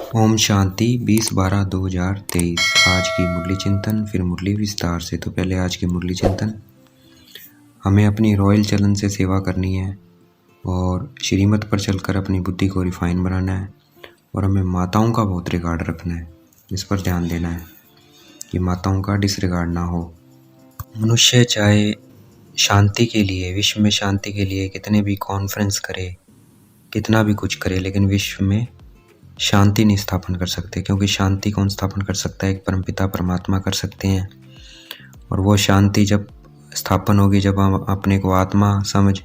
ओम शांति 20/12/2023। आज की मुरली चिंतन, फिर मुरली विस्तार से। तो पहले आज की मुरली चिंतन। हमें अपनी रॉयल चलन से सेवा करनी है और श्रीमत पर चलकर अपनी बुद्धि को रिफाइन बनाना है, और हमें माताओं का बहुत रिगार्ड रखना है। इस पर ध्यान देना है कि माताओं का डिसरिगार्ड ना हो। मनुष्य चाहे शांति के लिए, विश्व में शांति के लिए कितने भी कॉन्फ्रेंस करे, कितना भी कुछ करे, लेकिन विश्व में शांति नहीं स्थापन कर सकते, क्योंकि शांति कौन स्थापन कर सकता है? एक परमपिता परमात्मा कर सकते हैं। और वो शांति जब स्थापन होगी, जब हम अपने को आत्मा समझ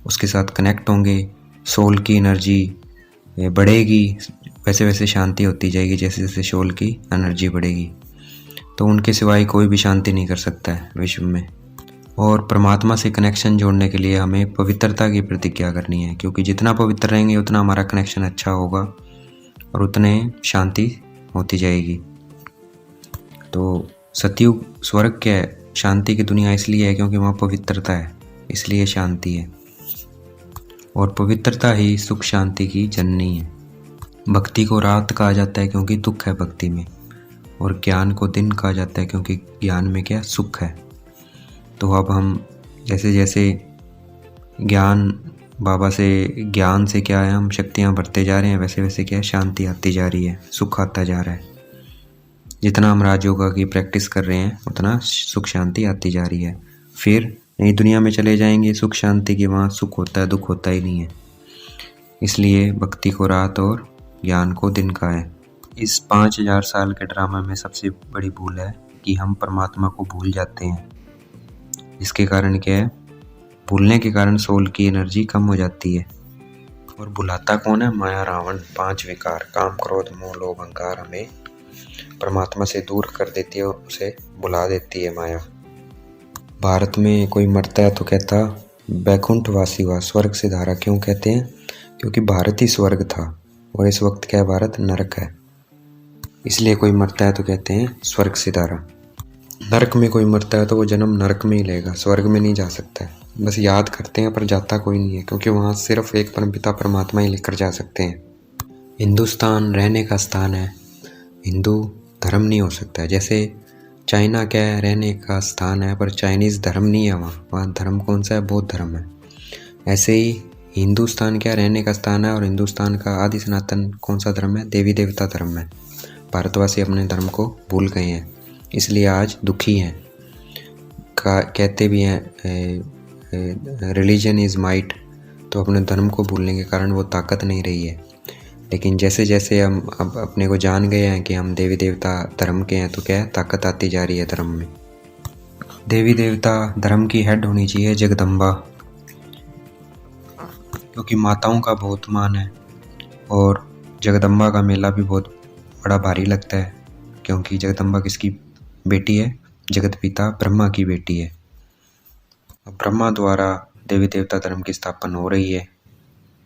उसके साथ कनेक्ट होंगे, सोल की एनर्जी बढ़ेगी, वैसे वैसे शांति होती जाएगी। जैसे जैसे सोल की एनर्जी बढ़ेगी, तो उनके सिवाय कोई भी शांति नहीं कर सकता है विश्व में। और परमात्मा से कनेक्शन जोड़ने के लिए हमें पवित्रता की प्रतिज्ञा करनी है, क्योंकि जितना पवित्र रहेंगे उतना हमारा कनेक्शन अच्छा होगा और उतने शांति होती जाएगी। तो सतयुग स्वर्ग क्या है? शांति की दुनिया इसलिए है क्योंकि वहाँ पवित्रता है, इसलिए शांति है। और पवित्रता ही सुख शांति की जननी है। भक्ति को रात कहा जाता है क्योंकि दुख है भक्ति में, और ज्ञान को दिन कहा जाता है क्योंकि ज्ञान में क्या सुख है। तो अब हम जैसे जैसे बाबा से ज्ञान से क्या है, हम शक्तियाँ बढ़ते जा रहे हैं, वैसे वैसे क्या है, शांति आती जा रही है, सुख आता जा रहा है। जितना हम राजयोगा की प्रैक्टिस कर रहे हैं उतना सुख शांति आती जा रही है। फिर नई दुनिया में चले जाएंगे सुख शांति की, वहाँ सुख होता है, दुख होता ही नहीं है। इसलिए भक्ति को रात और ज्ञान को दिन का है। इस 5000 साल के ड्रामा में सबसे बड़ी भूल है कि हम परमात्मा को भूल जाते हैं। इसके कारण क्या है? भूलने के कारण सोल की एनर्जी कम हो जाती है। और भुलाता कौन है? माया, रावण। 5 विकार, काम, क्रोध, मोह, लोभ, अहंकार हमें परमात्मा से दूर कर देती है और उसे भुला देती है माया। भारत में कोई मरता है तो कहता बैकुंठ वासी हुआ, स्वर्ग से धारा। क्यों कहते हैं? क्योंकि भारत ही स्वर्ग था और इस वक्त क्या है? भारत नरक है। इसलिए कोई मरता है तो कहते हैं स्वर्ग से धारा। नरक में कोई मरता है तो वो जन्म नरक में ही लेगा, स्वर्ग में नहीं जा सकता है। बस याद करते हैं पर जाता कोई नहीं है, क्योंकि वहाँ सिर्फ एक परमपिता परमात्मा ही लेकर जा सकते हैं। हिंदुस्तान रहने का स्थान है, हिंदू धर्म नहीं हो सकता है। जैसे चाइना क्या है? रहने का स्थान है, पर चाइनीज़ धर्म नहीं है वहाँ धर्म कौन सा है? बौद्ध धर्म है। ऐसे ही हिंदुस्तान क्या रहने का स्थान है, और हिंदुस्तान का आदि सनातन कौन सा धर्म है? देवी देवता धर्म है। भारतवासी अपने धर्म को भूल गए हैं, इसलिए आज दुखी हैं। कहते भी हैं रिलीजन इज़ माइट, तो अपने धर्म को भूलने के कारण वो ताकत नहीं रही है। लेकिन जैसे जैसे हम अब अपने को जान गए हैं कि हम देवी देवता धर्म के हैं, तो क्या है? ताकत आती जा रही है धर्म में। देवी देवता धर्म की हेड होनी चाहिए जगदम्बा, क्योंकि माताओं का बहुत मान है। और जगदम्बा का मेला भी बहुत बड़ा भारी लगता है, क्योंकि जगदम्बा किसकी बेटी है? जगत पिता ब्रह्मा की बेटी है। ब्रह्मा द्वारा देवी देवता धर्म की स्थापना हो रही है।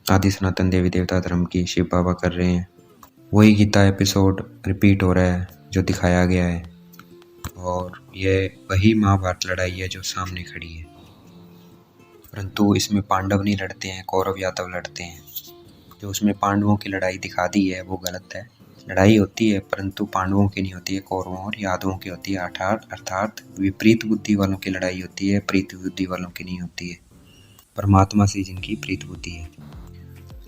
आदि सनातन देवी देवता धर्म की शिव बाबा कर रहे हैं। वही गीता एपिसोड रिपीट हो रहा है जो दिखाया गया है, और ये वही महाभारत लड़ाई है जो सामने खड़ी है। परंतु इसमें पांडव नहीं लड़ते हैं, कौरव यादव लड़ते हैं। जो उसमें पांडवों की लड़ाई दिखा दी है वो गलत है। लड़ाई होती है परंतु पांडवों की नहीं होती है, कौरवों और यादवों की होती है। अर्थात विपरीत बुद्धि वालों की लड़ाई होती है, प्रीत बुद्धि वालों की नहीं होती है। परमात्मा से जिनकी प्रीत बुद्धि है।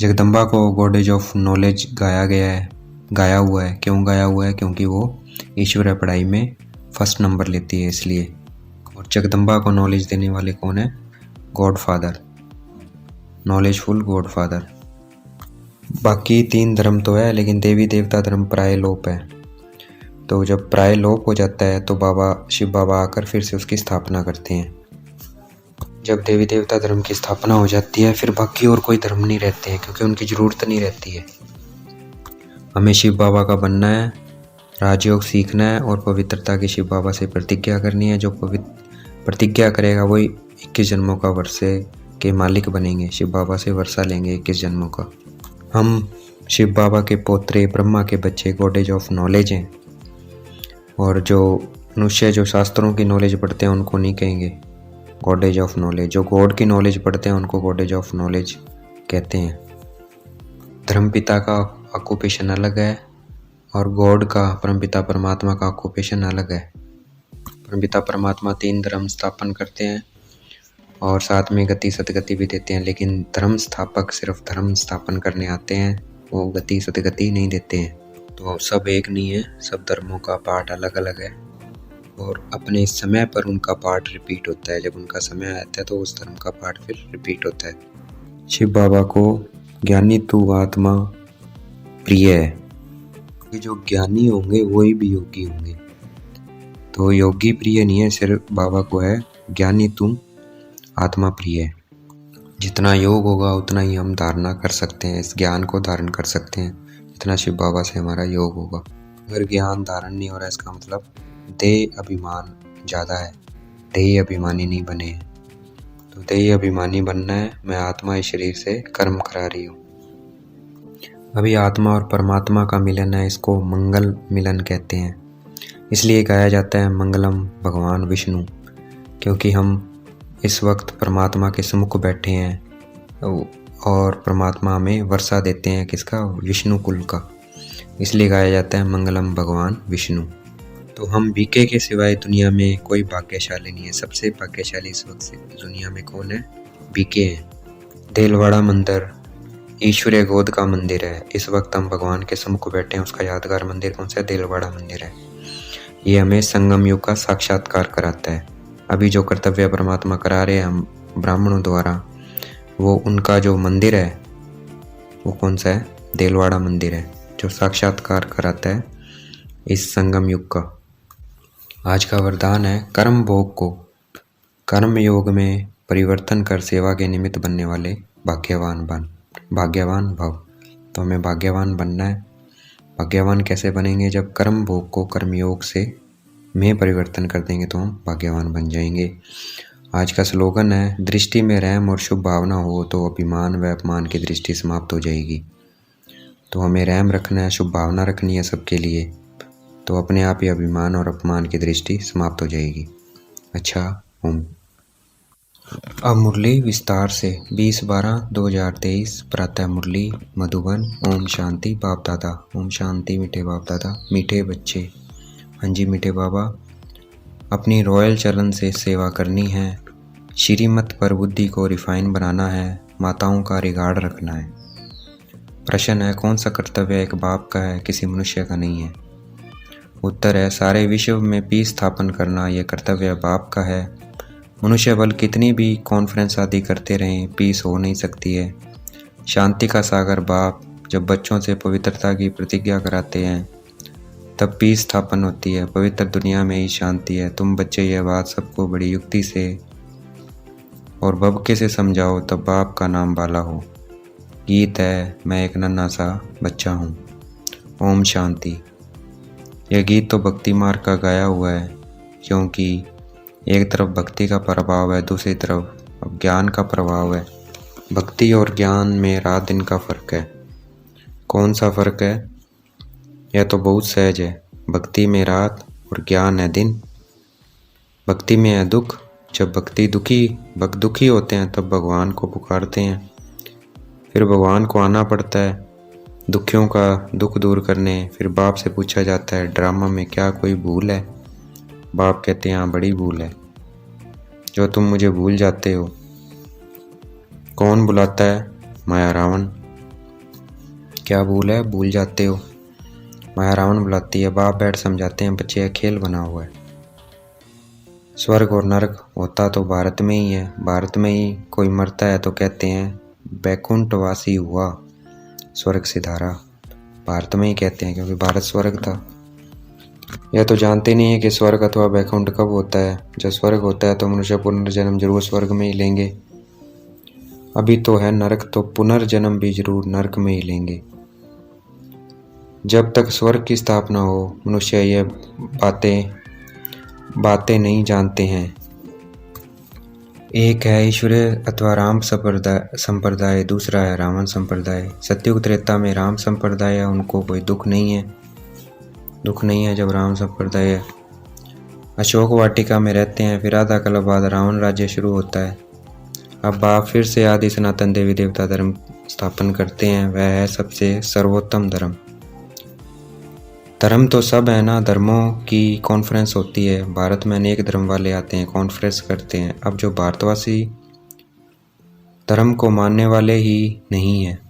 जगदम्बा को गॉडेज ऑफ नॉलेज गाया हुआ है। क्यों गाया हुआ है? क्योंकि वो ईश्वर पढ़ाई में फर्स्ट नंबर लेती है, इसलिए। और जगदम्बा को नॉलेज देने वाले कौन है? God father, knowledgeful God father. बाकी 3 धर्म तो है, लेकिन देवी देवता धर्म प्राय लोप है। तो जब प्राय लोप हो जाता है तो शिव बाबा आकर फिर से उसकी स्थापना करते हैं। जब देवी देवता धर्म की स्थापना हो जाती है, फिर बाकी और कोई धर्म नहीं रहते हैं, क्योंकि उनकी ज़रूरत नहीं रहती है। हमें शिव बाबा का बनना है, राजयोग सीखना है, और पवित्रता की शिव बाबा से प्रतिज्ञा करनी है। जो प्रतिज्ञा करेगा वही 21 जन्मों का वर्षे के मालिक बनेंगे। शिव बाबा से वर्षा लेंगे 21 जन्मों का। हम शिव बाबा के पोत्रे, ब्रह्मा के बच्चे, गॉडेज ऑफ नॉलेज हैं। और जो मनुष्य जो शास्त्रों की नॉलेज पढ़ते हैं उनको नहीं कहेंगे गॉडेज ऑफ नॉलेज। जो गॉड की नॉलेज पढ़ते हैं उनको गॉडेज ऑफ नॉलेज कहते हैं। धर्मपिता का ऑक्यूपेशन अलग है और गॉड का, परमपिता परमात्मा का ऑक्यूपेशन अलग है। परमपिता परमात्मा 3 धर्म स्थापन करते हैं और साथ में गति सतगति भी देते हैं, लेकिन धर्म स्थापक सिर्फ धर्म स्थापन करने आते हैं, वो गति सतगति नहीं देते हैं। तो सब एक नहीं है, सब धर्मों का पार्ट अलग अलग है और अपने समय पर उनका पार्ट रिपीट होता है। जब उनका समय आता है तो उस धर्म का पार्ट फिर रिपीट होता है। शिव बाबा को ज्ञानी तू आत्मा प्रिय है। ये जो ज्ञानी होंगे वही भी योगी होंगे, तो योगी प्रिय नहीं है, सिर्फ बाबा को है ज्ञानी तू आत्मा प्रिय है। जितना योग होगा उतना ही हम धारणा कर सकते हैं, इस ज्ञान को धारण कर सकते हैं, जितना शिव बाबा से हमारा योग होगा। अगर ज्ञान धारण नहीं हो रहा, इसका मतलब देह अभिमान ज़्यादा है, देह अभिमानी नहीं बने हैं। तो देह अभिमानी बनना है, मैं आत्मा इस शरीर से कर्म करा रही हूँ। अभी आत्मा और परमात्मा का मिलन है, इसको मंगल मिलन कहते हैं। इसलिए कहा जाता है मंगलम भगवान विष्णु, क्योंकि हम इस वक्त परमात्मा के सम्मुख बैठे हैं और परमात्मा हमें वर्षा देते हैं, किसका? विष्णु कुल का। इसलिए कहा जाता है मंगलम भगवान विष्णु। तो हम बीके के सिवाय दुनिया में कोई भाग्यशाली नहीं है। सबसे भाग्यशाली इस वक्त से दुनिया में कौन है? बीके हैं। देलवाड़ा मंदिर ईश्वरीय गोद का मंदिर है। इस वक्त हम भगवान के सम्मुख बैठे हैं, उसका यादगार मंदिर कौन सा है? देलवाड़ा मंदिर है। ये हमें संगम युग का साक्षात्कार कराता है। अभी जो कर्तव्य परमात्मा करा रहे हैं हम ब्राह्मणों द्वारा, वो उनका जो मंदिर है वो कौन सा है? देलवाड़ा मंदिर है, जो साक्षात्कार कराता है इस संगम युग का। आज का वरदान है कर्म भोग को कर्म योग में परिवर्तन कर सेवा के निमित्त बनने वाले भाग्यवान भव। तो हमें भाग्यवान बनना है। भाग्यवान कैसे बनेंगे? जब कर्म भोग को कर्मयोग से में परिवर्तन कर देंगे तो हम भाग्यवान बन जाएंगे। आज का स्लोगन है दृष्टि में रहम और शुभ भावना हो तो अभिमान व अपमान की दृष्टि समाप्त हो जाएगी। तो हमें रहम रखना है, शुभ भावना रखनी है सबके लिए, तो अपने आप ही अभिमान और अपमान की दृष्टि समाप्त हो जाएगी। अच्छा, ओम। अब मुरली विस्तार से 20/12/2023 प्रातः मुरली मधुबन। ओम शांति बाप दादा। ओम शांति मीठे बाप दादा, मीठे बच्चे। हाँ जी मीठे बाबा, अपनी रॉयल चरण से सेवा करनी है, श्रीमत पर बुद्धि को रिफाइन बनाना है, माताओं का रिगार्ड रखना है। प्रश्न है कौन सा कर्तव्य एक बाप का है, किसी मनुष्य का नहीं है? उत्तर है सारे विश्व में पीस स्थापन करना यह कर्तव्य बाप का है। मनुष्य बल कितनी भी कॉन्फ्रेंस आदि करते रहें, पीस हो नहीं सकती है। शांति का सागर बाप जब बच्चों से पवित्रता की प्रतिज्ञा कराते हैं तब पीस स्थापन होती है। पवित्र दुनिया में ही शांति है। तुम बच्चे यह बात सबको बड़ी युक्ति से और बबके से समझाओ, तब बाप का नाम बाला हो। गीत है मैं एक नन्हा सा बच्चा हूँ। ओम शांति। यह गीत तो भक्ति मार्ग का गाया हुआ है, क्योंकि एक तरफ भक्ति का प्रभाव है, दूसरी तरफ ज्ञान का प्रभाव है। भक्ति और ज्ञान में रात दिन का फर्क है। कौन सा फर्क है? यह तो बहुत सहज है। भक्ति में रात और ज्ञान है दिन। भक्ति में है दुख। जब भक्त दुखी होते हैं तब भगवान को पुकारते हैं, फिर भगवान को आना पड़ता है दुखियों का दुख दूर करने। फिर बाप से पूछा जाता है ड्रामा में क्या कोई भूल है? बाप कहते हैं हाँ बड़ी भूल है, जो तुम मुझे भूल जाते हो। कौन बुलाता है? माया रावण। क्या भूल है? भूल जाते हो। माया रावण बुलाती है। बाप बैठ समझाते हैं बच्चे, खेल बना हुआ है। स्वर्ग और नरक होता तो भारत में ही है। भारत में ही कोई मरता है तो कहते हैं बैकुंठवासी हुआ, स्वर्ग सिधारा। भारत में ही कहते हैं क्योंकि भारत स्वर्ग था। यह तो जानते नहीं है कि स्वर्ग अथवा बैकुंठ कब होता है। जब स्वर्ग होता है तो मनुष्य पुनर्जन्म जरूर स्वर्ग में ही लेंगे। अभी तो है नरक, तो पुनर्जन्म भी जरूर नरक में ही लेंगे। जब तक स्वर्ग की स्थापना हो मनुष्य यह बातें नहीं जानते हैं। एक है ईश्वरीय अथवा राम संप्रदाय, दूसरा है रावण संप्रदाय। सत्युग त्रेता में राम संप्रदाय है, उनको कोई दुख नहीं है जब राम संप्रदाय है। अशोक वाटिका में रहते हैं, फिर आधा कल्प बाद रावण राज्य शुरू होता है। अब बाप फिर से आदि सनातन देवी देवता धर्म स्थापन करते हैं, वह है सबसे सर्वोत्तम धर्म। धर्म तो सब है ना, धर्मों की कॉन्फ्रेंस होती है। भारत में अनेक धर्म वाले आते हैं, कॉन्फ्रेंस करते हैं। अब जो भारतवासी धर्म को मानने वाले ही नहीं है,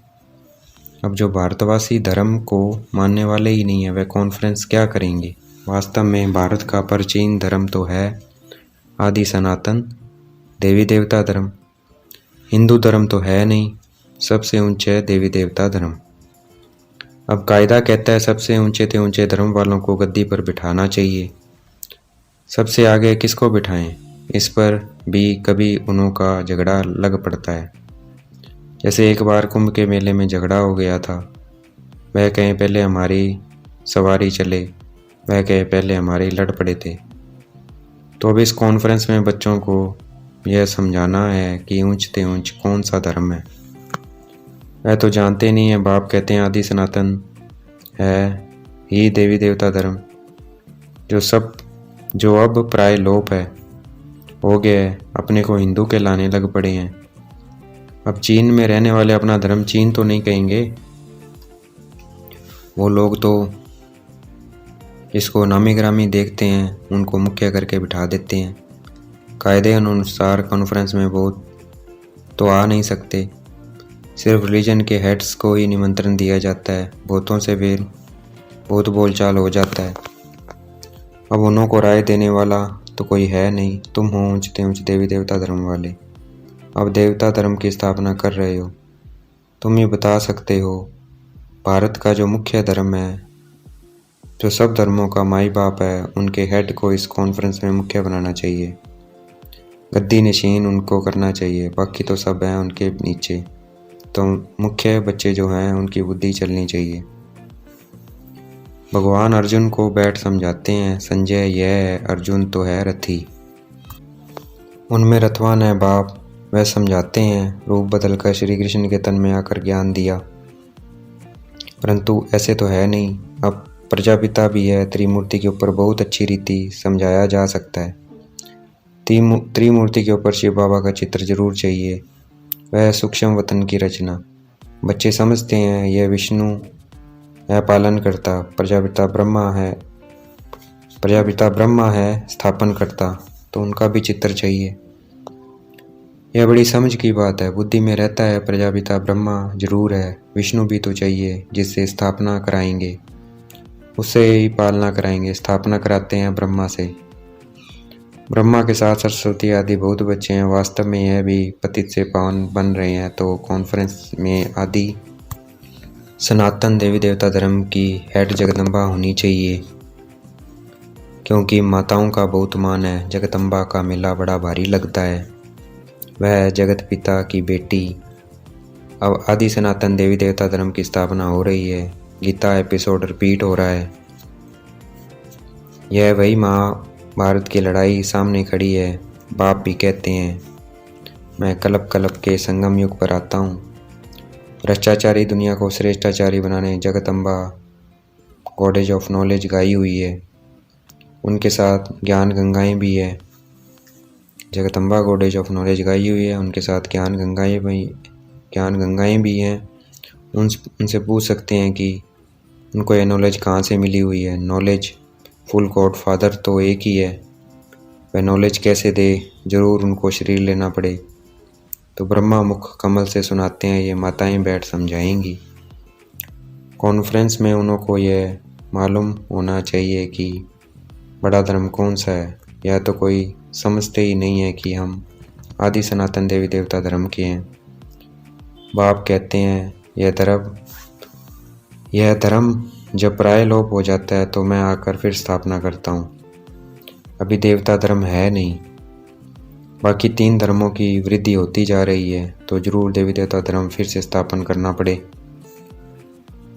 अब जो भारतवासी धर्म को मानने वाले ही नहीं है, वह कॉन्फ्रेंस क्या करेंगे। वास्तव में भारत का प्राचीन धर्म तो है आदि सनातन देवी देवता धर्म। हिंदू धर्म तो है नहीं, सबसे ऊंचे देवी देवता धर्म। अब कायदा कहता है सबसे ऊंचे से ऊंचे धर्म वालों को गद्दी पर बिठाना चाहिए। सबसे आगे किसको बिठाएं, इस पर भी कभी उन्हों का झगड़ा लग पड़ता है। जैसे एक बार कुंभ के मेले में झगड़ा हो गया था। वह कहें पहले हमारी सवारी चले, वह कहे पहले हमारे लड़ पड़े थे। तो अब इस कॉन्फ्रेंस में बच्चों को यह समझाना है कि ऊंच से ऊंच कौन सा धर्म है। वह तो जानते नहीं है। बाप कहते हैं आदि सनातन है ही देवी देवता धर्म, जो अब प्राय लोप है हो गया है। अपने को हिंदू कहलाने लग पड़े हैं। अब चीन में रहने वाले अपना धर्म चीन तो नहीं कहेंगे, वो लोग तो इसको नामी ग्रामी देखते हैं, उनको मुख्य करके बिठा देते हैं। कायदे अनुसार कॉन्फ्रेंस में बहुत तो आ नहीं सकते, सिर्फ रिलीजन के हेड्स को ही निमंत्रण दिया जाता है। बहुतों से फिर बहुत बोलचाल हो जाता है। अब उन्हों को राय देने वाला तो कोई है नहीं। तुम हो ऊंचे ऊंचे देवी देवता धर्म वाले, अब देवता धर्म की स्थापना कर रहे हो। तुम ही बता सकते हो भारत का जो मुख्य धर्म है, जो सब धर्मों का माई बाप है, उनके हेड को इस कॉन्फ्रेंस में मुख्य बनाना चाहिए। गद्दी नशीन उनको करना चाहिए, बाकी तो सब हैं उनके नीचे। तो मुख्य बच्चे जो हैं उनकी बुद्धि चलनी चाहिए। भगवान अर्जुन को बैठ समझाते हैं, संजय यह है, अर्जुन तो है रथी, उनमें रथवान है बाप। वह समझाते हैं, रूप बदल कर श्री कृष्ण के तन में आकर ज्ञान दिया, परंतु ऐसे तो है नहीं। अब प्रजापिता भी है, त्रिमूर्ति के ऊपर बहुत अच्छी रीति समझाया जा सकता है। त्रिमूर्ति के ऊपर शिव बाबा का चित्र जरूर चाहिए। वह सूक्ष्म वतन की रचना, बच्चे समझते हैं यह विष्णु है पालन करता, प्रजापिता ब्रह्मा है स्थापन करता, तो उनका भी चित्र चाहिए। यह बड़ी समझ की बात है। बुद्धि में रहता है प्रजापिता ब्रह्मा जरूर है, विष्णु भी तो चाहिए जिससे स्थापना कराएंगे, उससे ही पालना कराएंगे। स्थापना कराते हैं ब्रह्मा से। ब्रह्मा के साथ सरस्वती आदि बहुत बच्चे हैं। वास्तव में यह भी पतित से पावन बन रहे हैं। तो कॉन्फ्रेंस में आदि सनातन देवी देवता धर्म की हेड जगदम्बा होनी चाहिए, क्योंकि माताओं का बहुत मान है। जगदम्बा का मेला बड़ा भारी लगता है। वह जगत पिता की बेटी। अब आदि सनातन देवी देवता धर्म की स्थापना हो रही है। गीता एपिसोड रिपीट हो रहा है। यह वही महाभारत की लड़ाई सामने खड़ी है। बाप भी कहते हैं मैं कलप कलप के संगम युग पर आता हूँ। भ्रष्टाचारी दुनिया को श्रेष्ठाचारी बनाने जगदम्बा गॉडेज ऑफ नॉलेज गाई हुई है। उनके साथ ज्ञान गंगाएं भी है। जगदम्बा गॉडेज ऑफ नॉलेज गाई हुई है, उनके साथ ज्ञान गंगाएं भी हैं। उनसे पूछ सकते हैं कि उनको यह नॉलेज कहाँ से मिली हुई है। नॉलेज फुल गॉड फादर तो एक ही है, वह नॉलेज कैसे दे, जरूर उनको शरीर लेना पड़े। तो ब्रह्मा मुख कमल से सुनाते हैं, ये माताएं बैठ समझाएंगी। कॉन्फ्रेंस में उनको यह मालूम होना चाहिए कि बड़ा धर्म कौन सा है। यह तो कोई समझते ही नहीं है कि हम आदि सनातन देवी देवता धर्म के हैं। बाप कहते हैं यह धर्म जब प्राय लोप हो जाता है तो मैं आकर फिर स्थापना करता हूँ। अभी देवता धर्म है नहीं, बाकी 3 धर्मों की वृद्धि होती जा रही है, तो जरूर देवी देवता धर्म फिर से स्थापन करना पड़े।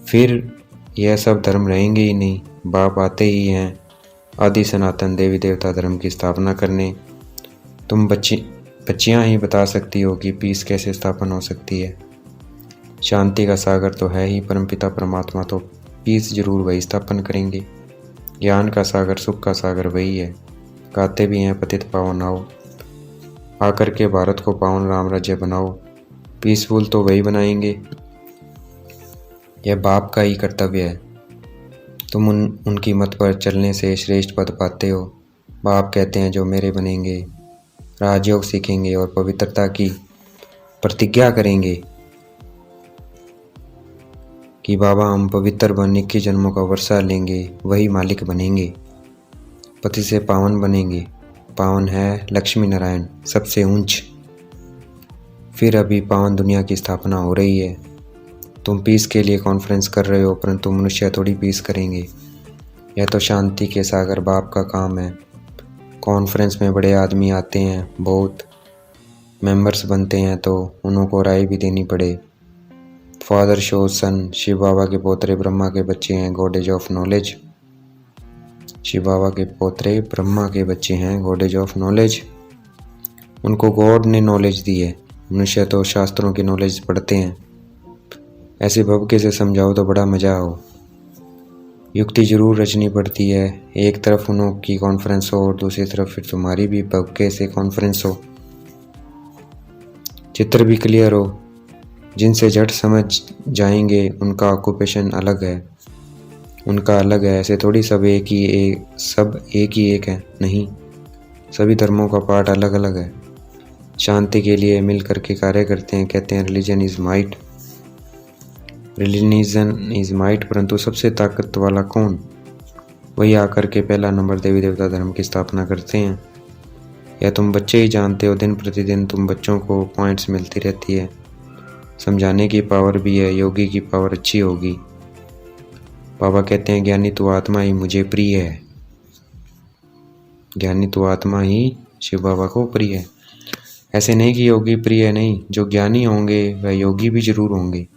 फिर यह सब धर्म रहेंगे ही नहीं। बाप आते ही हैं आदि सनातन देवी देवता धर्म की स्थापना करने। तुम बच्चियां ही बता सकती हो कि पीस कैसे स्थापन हो सकती है। शांति का सागर तो है ही परमपिता परमात्मा, तो पीस जरूर वही स्थापन करेंगे। ज्ञान का सागर सुख का सागर वही है। गाते भी हैं पतित पावन आओ, आकर के भारत को पावन राम राज्य बनाओ। पीसफुल तो वही बनाएंगे। यह बाप का ही कर्तव्य है। तुम उनकी मत पर चलने से श्रेष्ठ पद पाते हो। बाप कहते हैं जो मेरे बनेंगे राजयोग सीखेंगे और पवित्रता की प्रतिज्ञा करेंगे कि बाबा हम पवित्र बन 21 जन्मों का वर्षा लेंगे, वही मालिक बनेंगे, पति से पावन बनेंगे। पावन है लक्ष्मी नारायण सबसे ऊंच। फिर अभी पावन दुनिया की स्थापना हो रही है। तुम पीस के लिए कॉन्फ्रेंस कर रहे हो, परंतु मनुष्य थोड़ी पीस करेंगे। यह तो शांति के सागर बाप का काम है। कॉन्फ्रेंस में बड़े आदमी आते हैं, बहुत मेंबर्स बनते हैं, तो उनको राय भी देनी पड़े। फादर शोज सन, शिव बाबा के पोतरे ब्रह्मा के बच्चे हैं, गॉडेज ऑफ नॉलेज। शिव बाबा के पोतरे ब्रह्मा के बच्चे हैं, गॉडेज ऑफ नॉलेज। उनको गॉड ने नॉलेज दी है। मनुष्य तो शास्त्रों की नॉलेज पढ़ते हैं। ऐसे भवके से समझाओ तो बड़ा मजा हो। युक्ति जरूर रचनी पड़ती है। एक तरफ उन्हों की कॉन्फ्रेंस हो और दूसरी तरफ फिर तुम्हारी भी भवके से कॉन्फ्रेंस हो। चित्र भी क्लियर हो। जिनसे झट समझ जाएंगे उनका ऑक्यूपेशन अलग है, उनका अलग है। ऐसे थोड़ी सब एक ही एक है, नहीं, सभी धर्मों का पार्ट अलग अलग है। शांति के लिए मिल करके कार्य करते हैं। कहते हैं religion is might, religion is might, परंतु सबसे ताकत वाला कौन? वही आकर के पहला नंबर देवी देवता धर्म की स्थापना करते हैं। या तुम बच्चे ही जानते हो, दिन प्रतिदिन तुम बच्चों को पॉइंट्स मिलती रहती है। समझाने की पावर भी है, योगी की पावर अच्छी होगी। बाबा कहते हैं ज्ञानी तू आत्मा ही मुझे प्रिय है। ज्ञानी तू आत्मा ही शिव बाबा को प्रिय है। ऐसे नहीं कि योगी प्रिय नहीं, जो ज्ञानी होंगे वह योगी भी जरूर होंगे।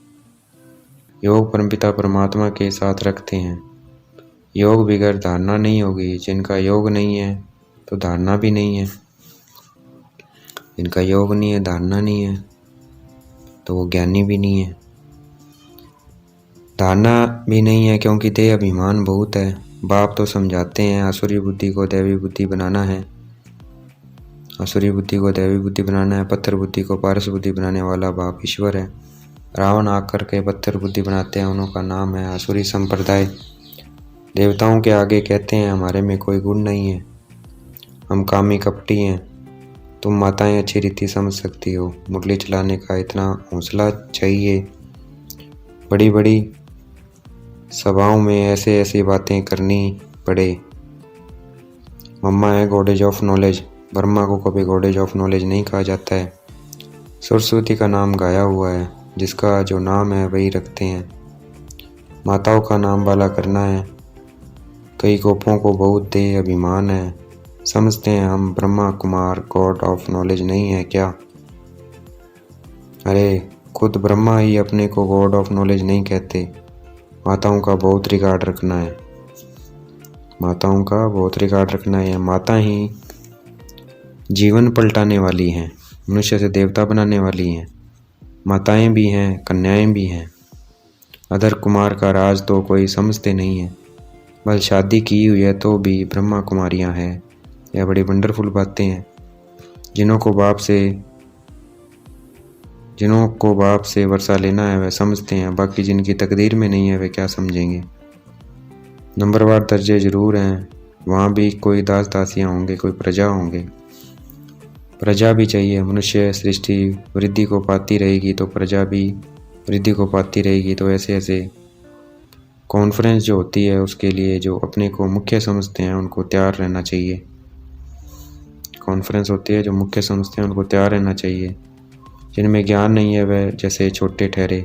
योग परमपिता परमात्मा के साथ रखते हैं। योग बिगैर धारणा नहीं होगी। जिनका योग नहीं है तो धारणा भी नहीं है। जिनका योग नहीं है, धारणा नहीं है, तो वो ज्ञानी भी नहीं है। धारणा भी नहीं है क्योंकि देह अभिमान बहुत है। बाप तो समझाते हैं आसुरी बुद्धि को दैवी बुद्धि बनाना है। आसुरी बुद्धि को दैवी बुद्धि बनाना है। पत्थर बुद्धि को पारस बुद्धि बनाने वाला बाप ईश्वर है। रावण आकर के पत्थर बुद्धि बनाते हैं, उनका नाम है आसुरी संप्रदाय। देवताओं के आगे कहते हैं हमारे में कोई गुण नहीं है, हम कामी कपटी हैं। तुम माताएं अच्छी रीति समझ सकती हो। मुरली चलाने का इतना हौसला चाहिए। बड़ी बड़ी सभाओं में ऐसे ऐसी बातें करनी पड़े। मम्मा है गॉडेज ऑफ नॉलेज। ब्रह्मा को कभी गॉडेज ऑफ नॉलेज नहीं कहा जाता है। सरस्वती का नाम गाया हुआ है, जिसका जो नाम है वही रखते हैं। माताओं का नाम वाला करना है। कई गोपों को बहुत देह अभिमान है, समझते हैं हम Brahma Kumar God of knowledge नहीं है क्या? अरे खुद ब्रह्मा ही अपने को गॉड ऑफ नॉलेज नहीं कहते। माताओं का बहुत रिगार्ड रखना है। माताओं का बहुत रिगार्ड रखना है। माता ही जीवन पलटाने वाली हैं, मनुष्य से देवता बनाने वाली हैं। माताएं भी हैं, कन्याएं भी हैं। अदर कुमार का राज तो कोई समझते नहीं है। बस शादी की हुई है तो भी ब्रह्मा कुमारियां हैं। यह बड़ी वंडरफुल बातें हैं। जिन्हों को बाप से वर्षा लेना है वह समझते हैं, बाकी जिनकी तकदीर में नहीं है वे क्या समझेंगे। नंबरवार दर्जे जरूर हैं, वहाँ भी कोई दास दासियाँ होंगे, कोई प्रजा होंगे। प्रजा भी चाहिए। मनुष्य सृष्टि वृद्धि को पाती रहेगी तो प्रजा भी वृद्धि को पाती रहेगी। तो ऐसे ऐसे कॉन्फ्रेंस जो होती है उसके लिए जो अपने को मुख्य समझते हैं उनको तैयार रहना चाहिए। कॉन्फ्रेंस होती है जो मुख्य समझते हैं उनको तैयार रहना चाहिए। जिनमें ज्ञान नहीं है वह जैसे छोटे ठहरे।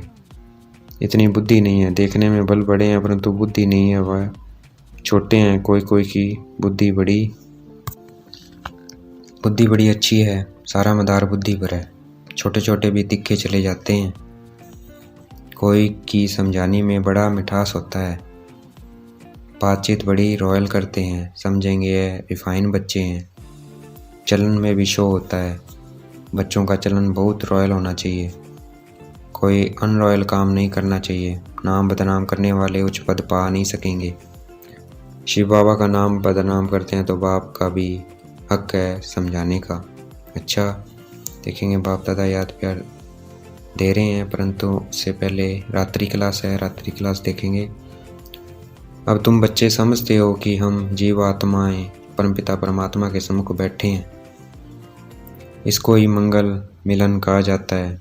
इतनी बुद्धि नहीं है, देखने में बल बड़े हैं परंतु बुद्धि नहीं है, वह छोटे हैं। कोई कोई की बुद्धि बड़ी अच्छी है, सारा मदार बुद्धि पर है। छोटे छोटे भी तिखे चले जाते हैं। कोई की समझाने में बड़ा मिठास होता है। बातचीत बड़ी रॉयल करते हैं, समझेंगे ये रिफाइन बच्चे हैं। चलन में भी शो होता है। बच्चों का चलन बहुत रॉयल होना चाहिए। कोई अनरॉयल काम नहीं करना चाहिए। नाम बदनाम करने वाले उच्च पद पा नहीं सकेंगे। शिव बाबा का नाम बदनाम करते हैं तो बाप का भी हक है समझाने का। अच्छा देखेंगे, बाप दादा याद प्यार दे रहे हैं, परंतु उससे पहले रात्रि क्लास है, रात्रि क्लास देखेंगे। अब तुम बच्चे समझते हो कि हम जीव आत्माएं परमपिता परमात्मा के सम्मुख बैठे हैं। इसको ही मंगल मिलन कहा जाता है।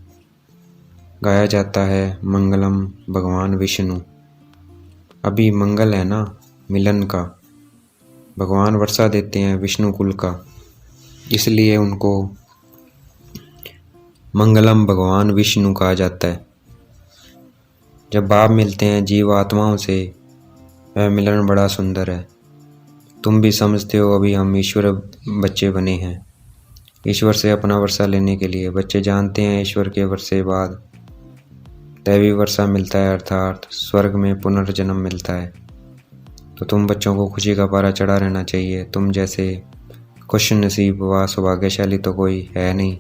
गाया जाता है मंगलम भगवान विष्णु। अभी मंगल है ना मिलन का, भगवान वर्षा देते हैं विष्णु कुल का, इसलिए उनको मंगलम भगवान विष्णु कहा जाता है। जब बाप मिलते हैं जीव आत्माओं से, वह मिलन बड़ा सुंदर है। तुम भी समझते हो अभी हम ईश्वर बच्चे बने हैं। ईश्वर से अपना वर्षा लेने के लिए बच्चे जानते हैं ईश्वर के वर्षे बाद दैवी वर्षा मिलता है, अर्थात स्वर्ग में पुनर्जन्म मिलता है। तो तुम बच्चों को खुशी का पारा चढ़ा रहना चाहिए। तुम जैसे खुश नसीब व सौभाग्यशाली तो कोई है नहीं।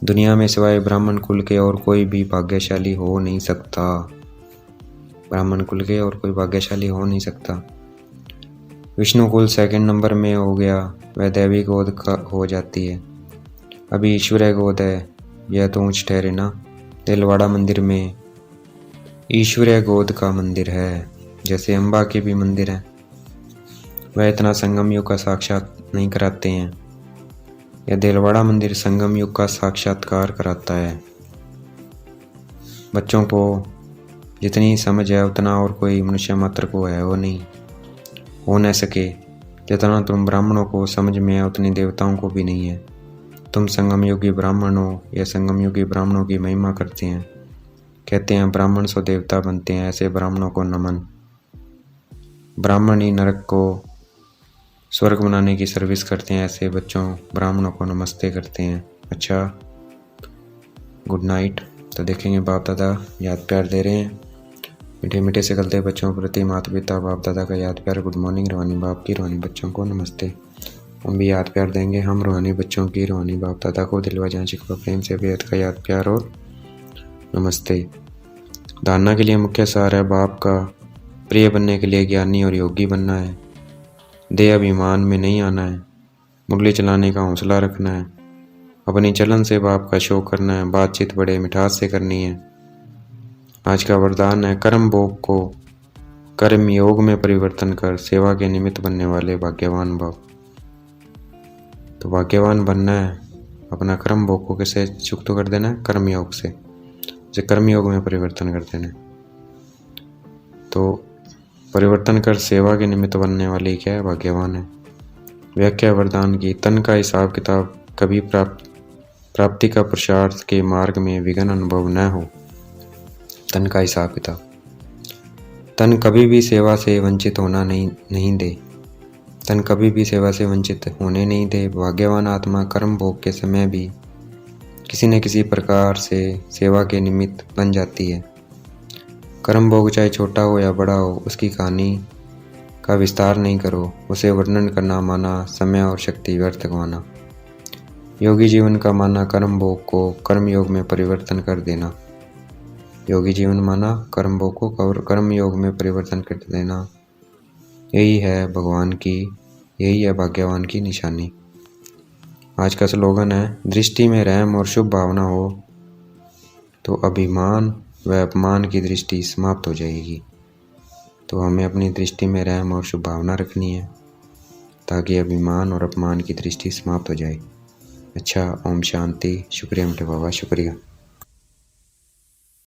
दुनिया में सिवाय ब्राह्मण कुल के और कोई भी भाग्यशाली हो नहीं सकता। ब्राह्मण कुल के और कोई भाग्यशाली हो नहीं सकता। विष्णु कुल सेकंड नंबर में हो गया, वह दैवी गोद का हो जाती है। अभी ईश्वरीय गोद है, यह तो ऊंच ठहरे ना। तेलवाड़ा मंदिर में ईश्वरीय गोद का मंदिर है, जैसे अम्बा के भी मंदिर हैं। वह इतना संगम युग का साक्षात नहीं कराते हैं। यह देलवाड़ा मंदिर संगम युग का साक्षात्कार कराता है। बच्चों को जितनी समझ है उतना और कोई मनुष्य मात्र को है वो नहीं हो न सके। जितना तुम ब्राह्मणों को समझ में है उतनी देवताओं को भी नहीं है। तुम संगम युगी ब्राह्मण हो या संगम युगी ब्राह्मणों की महिमा करते हैं। कहते हैं ब्राह्मण सो देवता बनते हैं, ऐसे ब्राह्मणों को नमन। ब्राह्मण ही नरक को स्वर्ग बनाने की सर्विस करते हैं, ऐसे बच्चों ब्राह्मणों को नमस्ते करते हैं। अच्छा, गुड नाइट। तो देखेंगे बाप दादा याद प्यार दे रहे हैं। मीठे मीठे से गलते बच्चों प्रति माता पिता बाप दादा का याद प्यार। Good morning. रूहानी बाप की रूहानी बच्चों को नमस्ते। हम भी याद प्यार देंगे। हम रूहानी बच्चों की रूहानी बाप दादा को दिलवा जान शिकवा प्रेम से बेहद का याद प्यार और नमस्ते। धारणा के लिए मुख्य सार है बाप का प्रिय बनने के लिए ज्ञानी और योगी बनना है। देह अभिमान में नहीं आना है। मुरली चलाने का हौसला रखना है। अपनी चलन से बाप का शो करना है। बातचीत बड़े मिठास से करनी है। आज का वरदान है कर्म भोग को कर्म योग में परिवर्तन कर सेवा के निमित्त बनने वाले भाग्यवान भव। तो भाग्यवान बनना है, अपना कर्म भोग को कैसे युक्त कर देना है? कर्म योग से, जैसे कर्म योग में परिवर्तन कर देना है। तो परिवर्तन कर सेवा के निमित्त बनने वाली क्या है? भाग्यवान है। व्याख्या वरदान की तन का हिसाब किताब कभी प्राप्ति का पुरुषार्थ के मार्ग में विघ्न अनुभव न हो। तन का हिसाब किताब, तन कभी भी सेवा से वंचित होना नहीं दे। तन कभी भी सेवा से वंचित होने नहीं दे। भाग्यवान आत्मा कर्म भोग के समय भी किसी न किसी प्रकार से सेवा के निमित्त बन जाती है। कर्म भोग चाहे छोटा हो या बड़ा हो, उसकी कहानी का विस्तार नहीं करो। उसे वर्णन करना माना समय और शक्ति व्यर्थ गंवाना। योगी जीवन का माना कर्म भोग को कर्म योग में परिवर्तन कर देना। योगी जीवन माना कर्म भोग को कर्म योग में परिवर्तन कर देना। यही है भगवान की, यही है भाग्यवान की निशानी। आज का स्लोगन है दृष्टि में रहम और शुभ भावना हो तो अभिमान व अपमान की दृष्टि समाप्त हो जाएगी। तो हमें अपनी दृष्टि में रहम और शुभ भावना रखनी है ताकि अभिमान और अपमान की दृष्टि समाप्त हो जाए। अच्छा, ओम शांति। शुक्रिया मीठे बाबा, शुक्रिया।